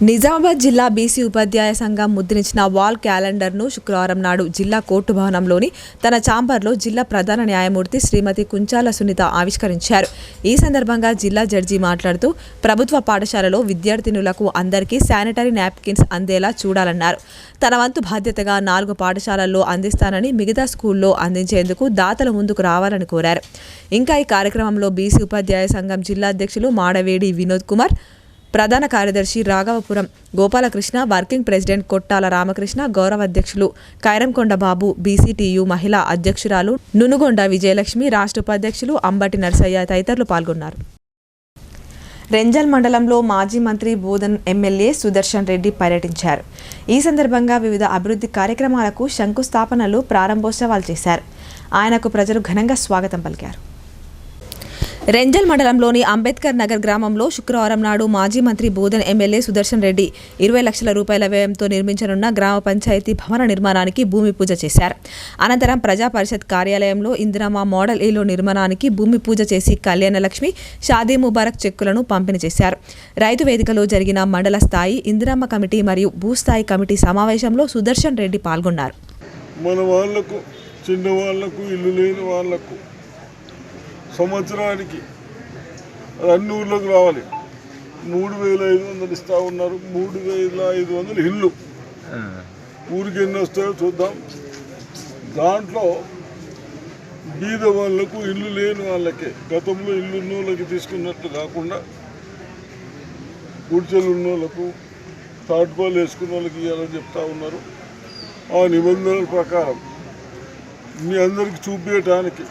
నిజామాబాద్ జిల్లా బీసీ ఉపాధ్యాయ సంఘం ముద్రించిన వాల్ క్యాలెండర్ను శుక్రవారం నాడు జిల్లా కోర్టు భవనంలోని తన ఛాంబర్లో జిల్లా ప్రధాన న్యాయమూర్తి శ్రీమతి కుంచాల సునీత ఆవిష్కరించారు. ఈ సందర్భంగా జిల్లా జడ్జి మాట్లాడుతూ ప్రభుత్వ పాఠశాలలో విద్యార్థినులకు అందరికీ శానిటరీ నాప్కిన్స్ అందేలా చూడాలన్నారు. తన వంతు బాధ్యతగా 4 పాఠశాలల్లో అందిస్తానని, మిగతా స్కూల్లో అందించేందుకు దాతలు ముందుకు రావాలని కోరారు. ఇంకా ఈ కార్యక్రమంలో బీసీ ఉపాధ్యాయ సంఘం జిల్లా అధ్యక్షులు మాడవేడి వినోద్ కుమార్, ప్రధాన కార్యదర్శి రాఘవపురం గోపాలకృష్ణ, వర్కింగ్ ప్రెసిడెంట్ కొట్టాల రామకృష్ణ, గౌరవ అధ్యక్షులు కైరంకొండ బాబు, బీసీటీయూ మహిళా అధ్యక్షురాలు నునుగొండ విజయలక్ష్మి, రాష్ట్ర ఉపాధ్యక్షులు అంబటి నర్సయ్య తదితరులు పాల్గొన్నారు. రెంజల్ మండలంలో మాజీ మంత్రి బోధన్ ఎమ్మెల్యే సుదర్శన్ రెడ్డి పర్యటించారు. ఈ సందర్భంగా వివిధ అభివృద్ధి కార్యక్రమాలకు శంకుస్థాపనలు, ప్రారంభోత్సవాలు చేశారు. ఆయనకు ప్రజలు ఘనంగా స్వాగతం పలికారు. రెంజల్ మండలంలోని అంబేద్కర్ నగర్ గ్రామంలో శుక్రవారం నాడు మాజీ మంత్రి బోధన్ ఎమ్మెల్యే సుదర్శన్ రెడ్డి 20 లక్షల రూపాయల వ్యయంతో నిర్మించనున్న గ్రామ పంచాయతీ భవన నిర్మాణానికి భూమి పూజ చేశారు. అనంతరం ప్రజా పరిషత్ కార్యాలయంలో ఇందిరమ్మ మోడల్ ఇల్లు నిర్మాణానికి భూమి పూజ చేసి కళ్యాణలక్ష్మి, షాదీ ముబారక్ చెక్కులను పంపిణీ చేశారు. రైతు వేదికలో జరిగిన మండల స్థాయి ఇందిరమ్మ కమిటీ మరియు భూస్థాయి కమిటీ సమావేశంలో సుదర్శన్ రెడ్డి పాల్గొన్నారు. మన వాళ్లకు, చిన్న వాళ్లకు, ఇల్లు లేని వాళ్లకు సంవత్సరానికి అన్ని ఊళ్ళోకి రావాలి. 3,500 ఇస్తూ ఉన్నారు. 3,500 ఇల్లు. ఊరికి ఎన్ని వస్తాయో చూద్దాం. దాంట్లో బీద వాళ్ళకు, ఇల్లు లేని వాళ్ళకే, గతంలో ఇల్లు ఉన్న వాళ్ళకి తీసుకున్నట్టు కాకుండా గుడిచెలు ఉన్న వాళ్ళకు, తాటుపాలు వేసుకున్న వాళ్ళకి ఇవ్వాలని చెప్తా ఉన్నారు. ఆ నిబంధనల ప్రకారం మీ అందరికి చూపించడానికి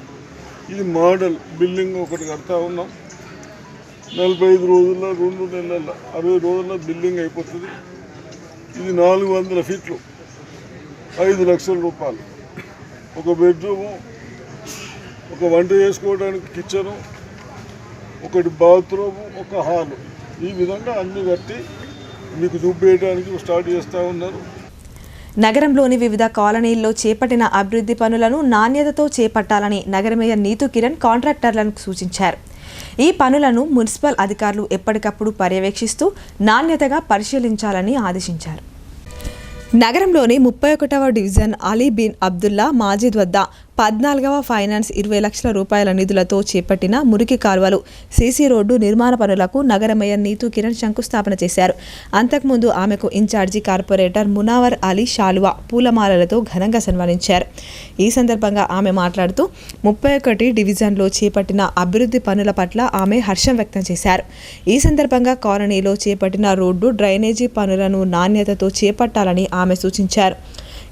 ఈ మోడల్ బిల్డింగ్ ఒకటి కడతా ఉన్నాం. 45 రోజుల్లో, 2 నెలల్లో, 60 రోజుల్లో బిల్డింగ్ అయిపోతుంది. ఇది 400 ఫీట్లు, 5 లక్షల రూపాయలు. ఒక బెడ్రూము, ఒక వంట చేసుకోవడానికి కిచెను, ఒకటి బాత్రూము, ఒక హాలు, ఈ విధంగా అన్ని కట్టి మీకు చూపించడానికి స్టార్ట్ చేస్తూ ఉన్నారు. నగరంలోని వివిధ కాలనీల్లో చేపట్టిన అభివృద్ధి పనులను నాణ్యతతో చేపట్టాలని నగర మేయర్ నీతు కిరణ్ కాంట్రాక్టర్లకు సూచించారు. ఈ పనులను మున్సిపల్ అధికారులు ఎప్పటికప్పుడు పర్యవేక్షిస్తూ నాణ్యతగా పరిశీలించాలని ఆదేశించారు. నగరంలోని 31వ డివిజన్ అలీ బిన్ అబ్దుల్లా మాజిద్ వద్ద 14వ ఫైనాన్స్ 20 లక్షల రూపాయల నిధులతో చేపట్టిన మురికి కాలువలు, సీసీ రోడ్డు నిర్మాణ పనులకు నగర మేయర్ నీతు కిరణ్ శంకుస్థాపన చేశారు. అంతకుముందు ఆమెకు ఇన్ఛార్జి కార్పొరేటర్ మునావర్ అలీ శాలువా, పూలమాలలతో ఘనంగా సన్మానించారు. ఈ సందర్భంగా ఆమె మాట్లాడుతూ 31 డివిజన్లో చేపట్టిన అభివృద్ధి పనుల పట్ల ఆమె హర్షం వ్యక్తం చేశారు. ఈ సందర్భంగా కాలనీలో చేపట్టిన రోడ్డు, డ్రైనేజీ పనులను నాణ్యతతో చేపట్టాలని ఆమె సూచించారు.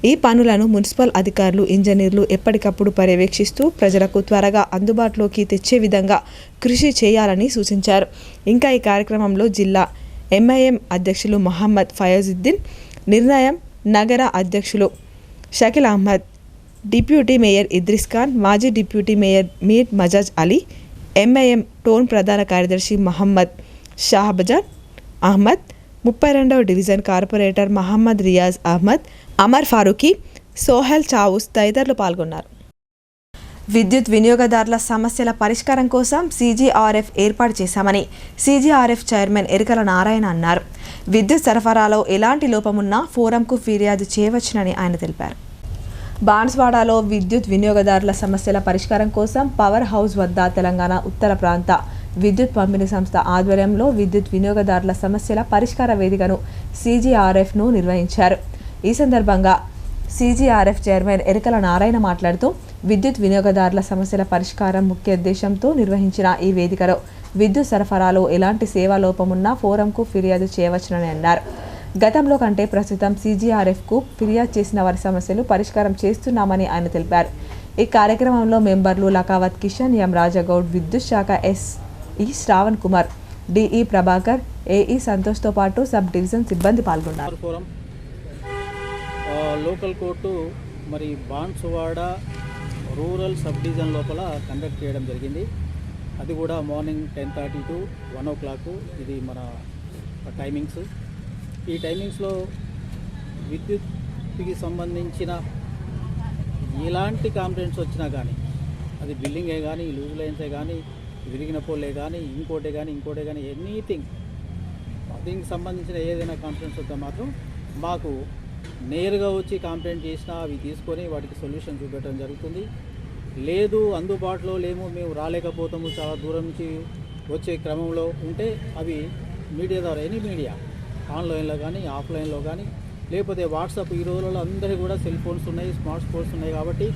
ఈ పనులను మున్సిపల్ అధికారులు, ఇంజనీర్లు ఎప్పటికప్పుడు పర్యవేక్షిస్తూ ప్రజలకు త్వరగా అందుబాటులోకి తెచ్చే విధంగా కృషి చేయాలని సూచించారు. ఇంకా ఈ కార్యక్రమంలో జిల్లా ఎంఐఎం అధ్యక్షులు మహమ్మద్ ఫయాజుద్దీన్, నిర్ణయం నగర అధ్యక్షులు షకీల్ అహ్మద్, డిప్యూటీ మేయర్ ఇద్రిస్ ఖాన్, మాజీ డిప్యూటీ మేయర్ మీర్ మజాజ్ అలీ, ఎంఐఎం టోన్ ప్రధాన కార్యదర్శి మహమ్మద్ షాహబజాన్ అహ్మద్, 32వ డివిజన్ కార్పొరేటర్ మహమ్మద్ రియాజ్ అహ్మద్, అమర్ ఫారూఖీ, సోహెల్ చావుస్ తదితరులు పాల్గొన్నారు. విద్యుత్ వినియోగదారుల సమస్యల పరిష్కారం కోసం CGRF ఏర్పాటు చేశామని CGRF చైర్మన్ ఎరికల నారాయణ అన్నారు. విద్యుత్ సరఫరాలో ఎలాంటి లోపమున్నా ఫోరంకు ఫిర్యాదు చేయవచ్చునని ఆయన తెలిపారు. బాన్స్వాడలో విద్యుత్ వినియోగదారుల సమస్యల పరిష్కారం కోసం పవర్ హౌస్ వద్ద తెలంగాణ ఉత్తర ప్రాంత విద్యుత్ పంపిణీ సంస్థ ఆధ్వర్యంలో విద్యుత్ వినియోగదారుల సమస్యల పరిష్కార వేదికను CGRFను నిర్వహించారు. ఈ సందర్భంగా CGRF చైర్మన్ ఎరికల నారాయణ మాట్లాడుతూ విద్యుత్ వినియోగదారుల సమస్యల పరిష్కారం ముఖ్య ఉద్దేశంతో నిర్వహించిన ఈ వేదికలో విద్యుత్ సరఫరాలో ఎలాంటి సేవా లోపమున్నా ఫోరంకు ఫిర్యాదు చేయవచ్చునని అన్నారు. గతంలో కంటే ప్రస్తుతం CGRFకు ఫిర్యాదు చేసిన వారి సమస్యలు పరిష్కారం చేస్తున్నామని ఆయన తెలిపారు. ఈ కార్యక్రమంలో మెంబర్లు లకావత్ కిషన్, ఎం రాజగౌడ్, విద్యుత్ శాఖ SE Shravan Kumar, DE Prabhakar, AE సంతోష్తో పాటు సబ్ డివిజన్ సిబ్బంది పాల్గొన్నారు. లోకల్ కోర్టు మరి బాన్సువాడ రూరల్ సబ్ డివిజన్ లోపల కండక్ట్ చేయడం జరిగింది. అది కూడా మార్నింగ్ 10:30 to 1 o'clock. ఇది మన టైమింగ్స్. ఈ టైమింగ్స్లో విద్యుత్కి సంబంధించిన ఎలాంటి కంప్లైంట్స్ వచ్చినా కానీ, అది బిల్డింగే కానీ, లూజ్ లైన్సే కానీ, విరిగిన పోలే కానీ, ఇంకోటే కానీ ఎనీథింగ్, దీనికి సంబంధించిన ఏదైనా కంప్లైంట్స్ వస్తే మాత్రం మాకు నేరుగా వచ్చి కంప్లైంట్ చేసినా అవి తీసుకొని వాటికి సొల్యూషన్ చూపెట్టడం జరుగుతుంది. లేదు అందుబాటులో లేము, మేము రాలేకపోతాము, చాలా దూరం నుంచి వచ్చే క్రమంలో ఉంటే అవి మీడియా ద్వారా, ఎనీ మీడియా, ఆన్లైన్లో కానీ ఆఫ్లైన్లో కానీ, లేకపోతే వాట్సాప్, ఈ రోజుల్లో అందరికీ కూడా సెల్ ఫోన్స్ ఉన్నాయి, స్మార్ట్ ఫోన్స్ ఉన్నాయి. కాబట్టి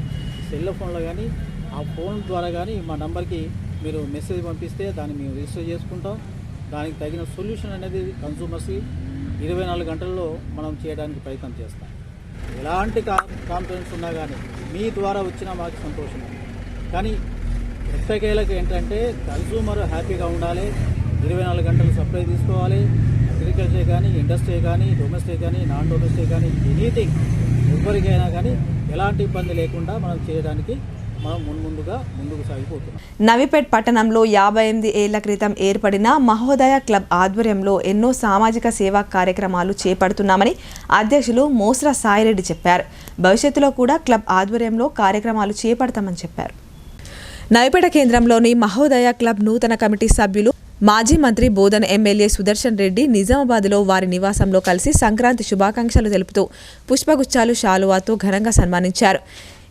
సెల్ ఫోన్లో కానీ ఆ ఫోన్ ద్వారా కానీ మా నంబర్కి మీరు మెసేజ్ పంపిస్తే దాన్ని మేము రిజిస్టర్ చేసుకుంటాం. దానికి తగిన సొల్యూషన్ అనేది కన్సూమర్స్కి 24 గంటల్లో మనం చేయడానికి ప్రయత్నం చేస్తాం. ఎలాంటి కాంప్లైంట్స్ ఉన్నా కానీ మీ ద్వారా వచ్చినా మాకు సంతోషం. కానీ ఎట్టకేలకు ఏంటంటే కన్సూమర్ హ్యాపీగా ఉండాలి, 24 గంటలు సప్లై తీసుకోవాలి. అగ్రికల్చర్ కానీ, ఇండస్ట్రీ కానీ, డొమెస్టిక్ కానీ, నాన్ డొమెస్టిక్ కానీ, ఎనీథింగ్ ఎవరికైనా కానీ ఎలాంటి ఇబ్బంది లేకుండా మనం చేయడానికి మనం ముందుకు సాగిపోతున్నాం. నవీపేట్ పట్టణంలో 58 ఏళ్ల క్రితం ఏర్పడిన మహోదయ క్లబ్ ఆధ్వర్యంలో ఎన్నో సామాజిక సేవా కార్యక్రమాలు చేపడుతున్నామని అధ్యక్షులు మోస్రా సాయిరెడ్డి చెప్పారు. భవిష్యత్తులో కూడా క్లబ్ ఆధ్వర్యంలో కార్యక్రమాలు చేపడతామని చెప్పారు. నవీపేట కేంద్రంలోని మహోదయ క్లబ్ నూతన కమిటీ సభ్యులు మాజీ మంత్రి బోధన్ ఎమ్మెల్యే సుదర్శన్ రెడ్డి నిజామాబాద్లో వారి నివాసంలో కలిసి సంక్రాంతి శుభాకాంక్షలు తెలుపుతూ పుష్పగుచ్చాలు శాలువాతో ఘనంగా సన్మానించారు.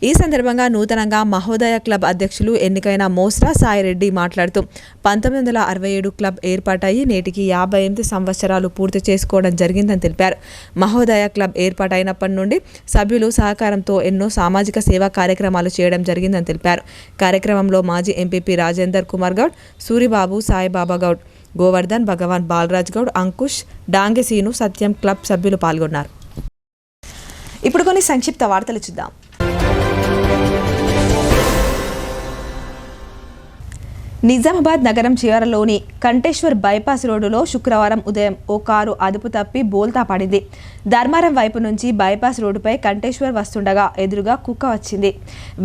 ఈ సందర్భంగా నూతనంగా మహోదయ క్లబ్ అధ్యక్షులు ఎన్నికైన మోస్రా సాయిరెడ్డి మాట్లాడుతూ 1967 క్లబ్ ఏర్పాటయ్యి నేటికి 58 సంవత్సరాలు పూర్తి చేసుకోవడం జరిగిందని తెలిపారు. మహోదయ క్లబ్ ఏర్పాటైనప్పటి నుండి సభ్యులు సహకారంతో ఎన్నో సామాజిక సేవా కార్యక్రమాలు చేయడం జరిగిందని తెలిపారు. కార్యక్రమంలో మాజీ ఎంపీపీ రాజేందర్ కుమార్ గౌడ్, సూరిబాబు, సాయిబాబా గౌడ్, గోవర్ధన్, భగవాన్ బాలరాజ్ గౌడ్, అంకుష్, డాంగెసీను, సత్యం క్లబ్ సభ్యులు పాల్గొన్నారు. ఇప్పుడు కొన్ని సంక్షిప్త వార్తలు చూద్దాం. నిజామాబాద్ నగరం చివరలోని కంటేశ్వర్ బైపాస్ రోడ్డులో శుక్రవారం ఉదయం ఓ కారు అదుపు తప్పి బోల్తా పడింది. ధర్మారం వైపు నుంచి బైపాస్ రోడ్డుపై కంటేశ్వర్ వస్తుండగా ఎదురుగా కుక్క వచ్చింది.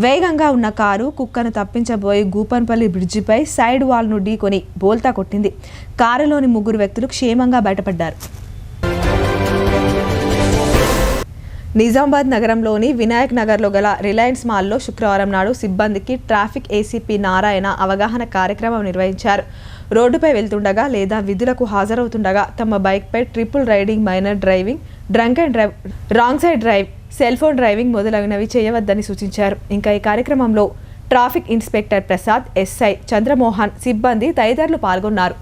వేగంగా ఉన్న కారు కుక్కను తప్పించబోయి గూపన్పల్లి బ్రిడ్జిపై సైడ్ వాల్ను ఢీకొని బోల్తా కొట్టింది. కారులోని 3 వ్యక్తులు క్షేమంగా బయటపడ్డారు. నిజామాబాద్ నగరంలోని వినాయక్ నగర్లో గల రిలయన్స్ మాల్లో శుక్రవారం నాడు సిబ్బందికి ట్రాఫిక్ ఏసీపీ నారాయణ అవగాహన కార్యక్రమం నిర్వహించారు. రోడ్డుపై వెళ్తుండగా లేదా విధులకు హాజరవుతుండగా తమ బైక్పై triple riding, minor driving, drunk and drive, wrong side drive, cell phone driving మొదలైనవి చేయవద్దని సూచించారు. ఇంకా ఈ కార్యక్రమంలో traffic inspector Prasad, SI Chandramohan, సిబ్బంది తదితరులు పాల్గొన్నారు.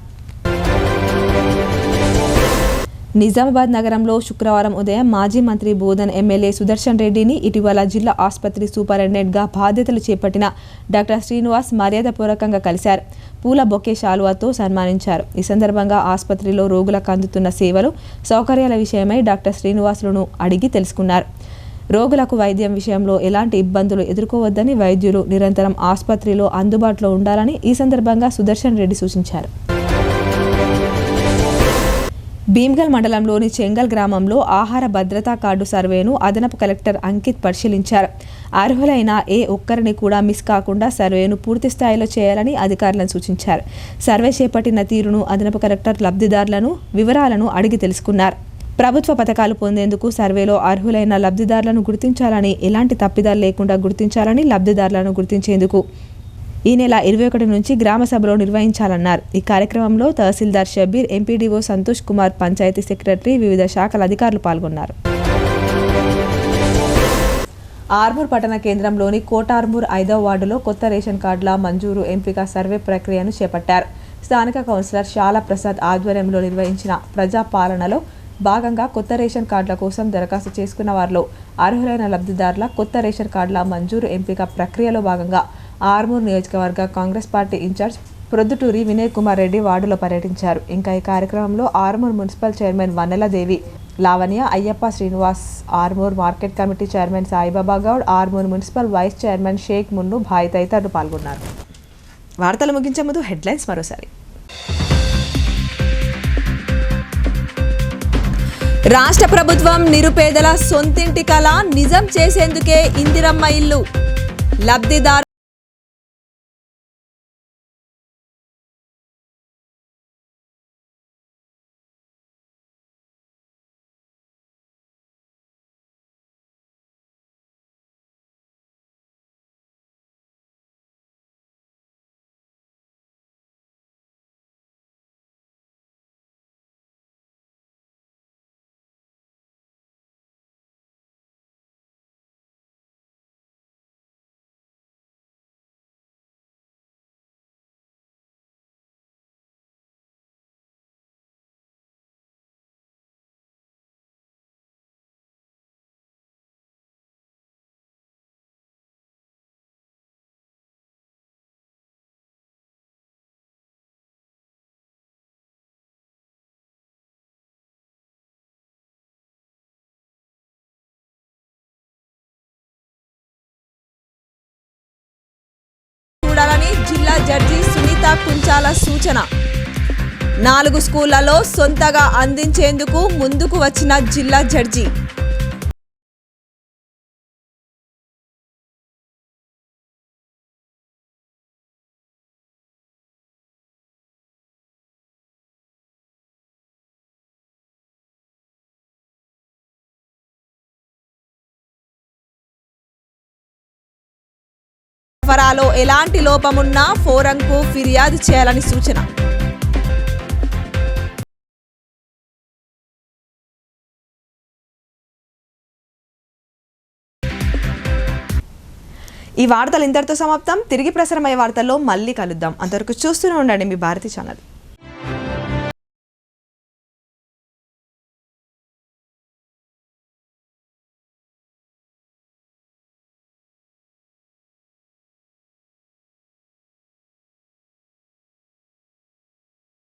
నిజామాబాద్ నగరంలో శుక్రవారం ఉదయం మాజీ మంత్రి బోధన్ ఎమ్మెల్యే సుదర్శన్ రెడ్డిని ఇటీవల జిల్లా ఆసుపత్రి సూపరింటెండెంట్గా బాధ్యతలు చేపట్టిన డాక్టర్ శ్రీనివాస్ మర్యాదపూర్వకంగా కలిశారు. పూల బొకే శాలువాతో సన్మానించారు. ఈ సందర్భంగా ఆసుపత్రిలో రోగులకు అందుతున్న సేవలు, సౌకర్యాల విషయమై డాక్టర్ శ్రీనివాసులను అడిగి తెలుసుకున్నారు. రోగులకు వైద్యం విషయంలో ఎలాంటి ఇబ్బందులు ఎదుర్కోవద్దని, వైద్యులు నిరంతరం ఆసుపత్రిలో అందుబాటులో ఉండాలని ఈ సందర్భంగా సుదర్శన్ రెడ్డి సూచించారు. భీమ్గల్ మండలంలోని చెంగల్ గ్రామంలో ఆహార భద్రతా కార్డు సర్వేను అదనపు కలెక్టర్ అంకిత్ పరిశీలించారు. అర్హులైన ఏ ఒక్కరిని కూడా మిస్ కాకుండా సర్వేను పూర్తి స్థాయిలో చేయాలని అధికారులను సూచించారు. సర్వే చేపట్టిన తీరును అదనపు కలెక్టర్ లబ్ధిదారులను వివరాలను అడిగి తెలుసుకున్నారు. ప్రభుత్వ పథకాలు పొందేందుకు సర్వేలో అర్హులైన లబ్ధిదారులను గుర్తించాలని, ఎలాంటి తప్పిదాలు లేకుండా గుర్తించాలని, లబ్ధిదారులను గుర్తించేందుకు ఈ నెల 21 నుంచి గ్రామ సభలో నిర్వహించాలన్నారు. ఈ కార్యక్రమంలో తహసీల్దార్ షబీర్, ఎంపీడీఓ సంతోష్ కుమార్, పంచాయతీ సెక్రటరీ, వివిధ శాఖల అధికారులు పాల్గొన్నారు. ఆర్మూర్ పట్టణ కేంద్రంలోని కోటార్మూర్ 5వ వార్డులో కొత్త రేషన్ కార్డుల మంజూరు, ఎంపిక, సర్వే ప్రక్రియను చేపట్టారు. స్థానిక కౌన్సిలర్ శాలా ప్రసాద్ ఆధ్వర్యంలో నిర్వహించిన ప్రజాపాలనలో భాగంగా కొత్త రేషన్ కార్డుల కోసం దరఖాస్తు చేసుకున్న వారిలో అర్హులైన లబ్ధిదారుల కొత్త రేషన్ కార్డుల మంజూరు, ఎంపిక ప్రక్రియలో భాగంగా ఆర్మూర్ నియోజకవర్గ కాంగ్రెస్ పార్టీ ఇన్ఛార్జ్ ప్రొద్దుటూరి వినయ్ కుమార్ రెడ్డి వార్డులో పర్యటించారు. ఇంకా ఈ కార్యక్రమంలో Armoor municipal chairman Vanneladevi, Lavanya, Ayyappa, Srinivas, Armoor market committee chairman Saibaba Goud, Armoor municipal vice chairman Sheikh Munnu Bhai తదితరులు పాల్గొన్నారు. వార్తలు ముగించే ముందు హెడ్లైన్స్ మరోసారి. రాష్ట్ర ప్రభుత్వం నిరుపేదల సొంతింటి కల నిజం చేసేందుకే ఇందిరమ్మ ఇల్లు, లబ్ధిదారు చూడాలని జిల్లా జడ్జి సునీత కుంచాల సూచన. 4 స్కూళ్లలో సొంతగా అందించేందుకు ముందుకు వచ్చిన జిల్లా జడ్జి. సరఫరాలో ఎలాంటి లోపమున్నా ఫోరంకు ఫిర్యాదు చేయాలని సూచన. ఈ వార్తలు ఇంతటితో సమాప్తం. తిరిగి ప్రసారమయ్యే వార్తల్లో మళ్ళీ కలుద్దాం. అంతవరకు చూస్తూనే ఉండండి మీ భారతి ఛానల్.